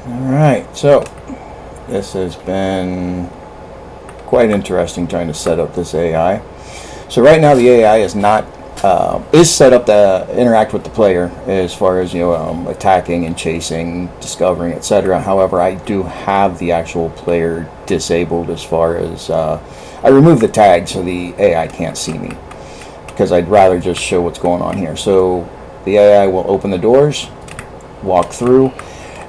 Alright, so this has been quite interesting trying to set up this AI. So right now the AI is set up to interact with the player as far as attacking and chasing, discovering, etc. However, I do have the actual player disabled as far as I removed the tag so the AI can't see me because I'd rather just show what's going on here. So the AI will open the doors, walk through.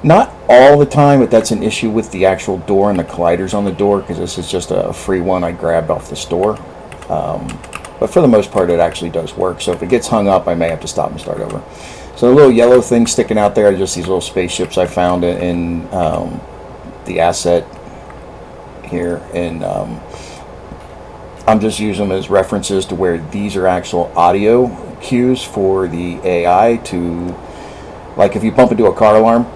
Not all the time, but that's an issue with the actual door and the colliders on the door because this is just a free one I grabbed off the store. But for the most part, it actually does work. So if it gets hung up, I may have to stop and start over. So the little yellow thing sticking out there are just these little spaceships I found in the asset here. And I'm just using them as references to where these are actual audio cues for the AI to, like if you bump into a car alarm,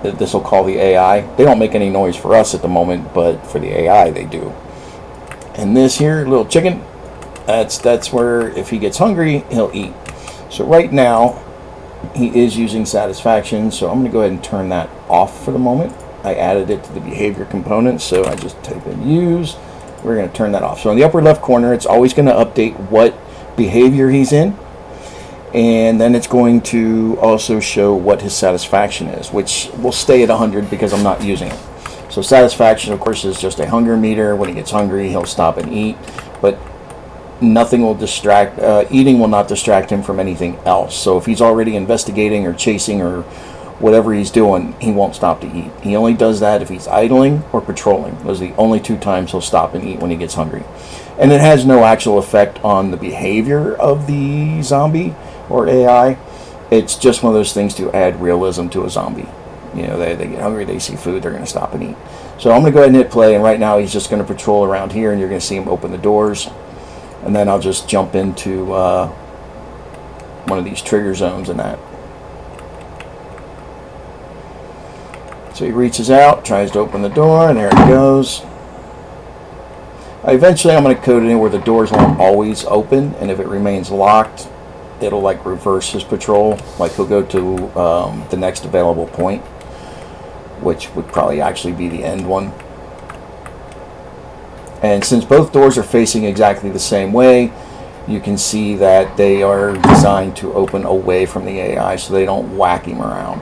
this will call the AI. They don't make any noise for us at the moment, but for the AI they do. And this here little chicken, that's where if he gets hungry, he'll eat. So right now he is using satisfaction, so I'm going to go ahead and turn that off for the moment. I added it to the behavior component, so I just type in use. We're going to turn that off. So in the upper left corner, it's always going to update what behavior he's in, and then it's going to also show what his satisfaction is, which will stay at 100 because I'm not using it. So satisfaction, of course, is just a hunger meter. When he gets hungry, he'll stop and eat, but nothing will distract, eating will not distract him from anything else. So if he's already investigating or chasing or whatever he's doing, he won't stop to eat. He only does that if he's idling or patrolling. Those are the only two times he'll stop and eat when he gets hungry. And it has no actual effect on the behavior of the zombie or AI. It's just one of those things to add realism to a zombie. They get hungry, they see food, they're going to stop and eat. So I'm going to go ahead and hit play, and right now he's just going to patrol around here, and you're going to see him open the doors. And then I'll just jump into one of these trigger zones and that. So he reaches out, tries to open the door, and there it goes. Eventually I'm going to code it in where the doors won't always open, and if it remains locked, it'll like reverse his patrol. Like he'll go to the next available point, which would probably actually be the end one. And since both doors are facing exactly the same way, you can see that they are designed to open away from the AI so they don't whack him around.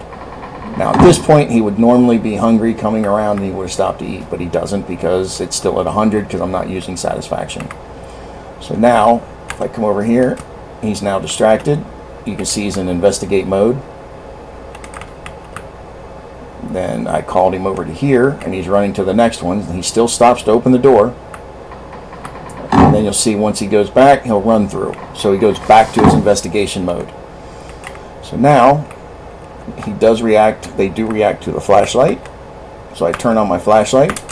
Now at this point he would normally be hungry coming around and he would have stopped to eat, but he doesn't because it's still at 100 because I'm not using satisfaction. So now if I come over here, he's now distracted. You can see he's in investigate mode. Then I called him over to here and he's running to the next one. He still stops to open the door. And then you'll see once he goes back, he'll run through. So he goes back to his investigation mode. So now he does react. They do react to the flashlight. So I turn on my flashlight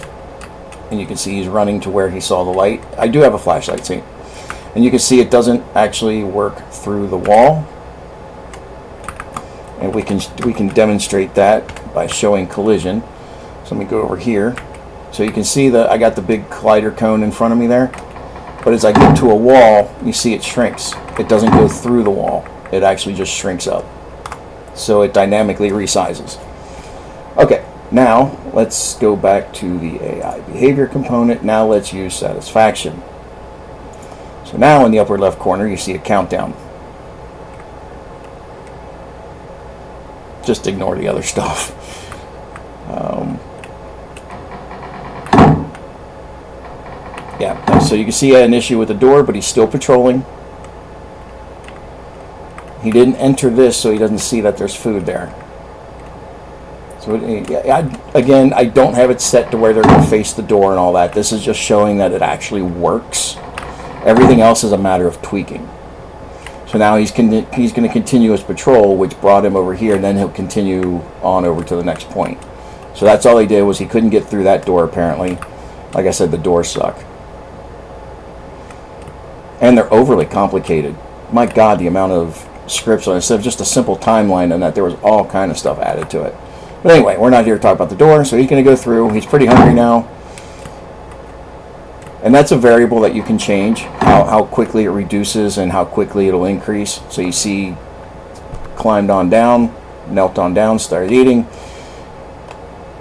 and you can see he's running to where he saw the light. I do have a flashlight, see? And you can see it doesn't actually work through the wall. And we can demonstrate that by showing collision. So let me go over here. So you can see that I got the big collider cone in front of me there. But as I get to a wall, you see it shrinks. It doesn't go through the wall. It actually just shrinks up. So it dynamically resizes. Okay, now let's go back to the AI behavior component. Now let's use satisfaction. So now in the upper left corner, you see a countdown. Just ignore the other stuff. Yeah, so you can see he had an issue with the door, but he's still patrolling. He didn't enter this, so he doesn't see that there's food there. So again, I don't have it set to where they're going to face the door and all that. This is just showing that it actually works. Everything else is a matter of tweaking. So now he's going to continue his patrol, which brought him over here, and then he'll continue on over to the next point. So that's all he did, was he couldn't get through that door apparently. Like I said, the doors suck. And they're overly complicated. My God, the amount of scripts, instead of just a simple timeline, and that there was all kind of stuff added to it. But anyway, we're not here to talk about the door, so he's going to go through. He's pretty hungry now. And that's a variable that you can change, how quickly it reduces and how quickly it'll increase. So you see, climbed on down, knelt on down, started eating.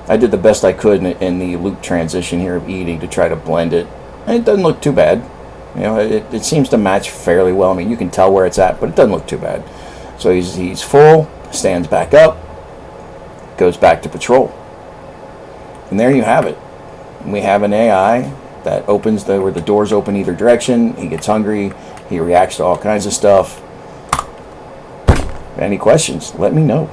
I did the best I could in the loop transition here of eating to try to blend it. And it doesn't look too bad. You know, it seems to match fairly well. I mean, you can tell where it's at, but it doesn't look too bad. So he's full, stands back up, goes back to patrol. And there you have it. We have an AI that opens where the doors open either direction. He gets hungry. He reacts to all kinds of stuff. Any questions, let me know.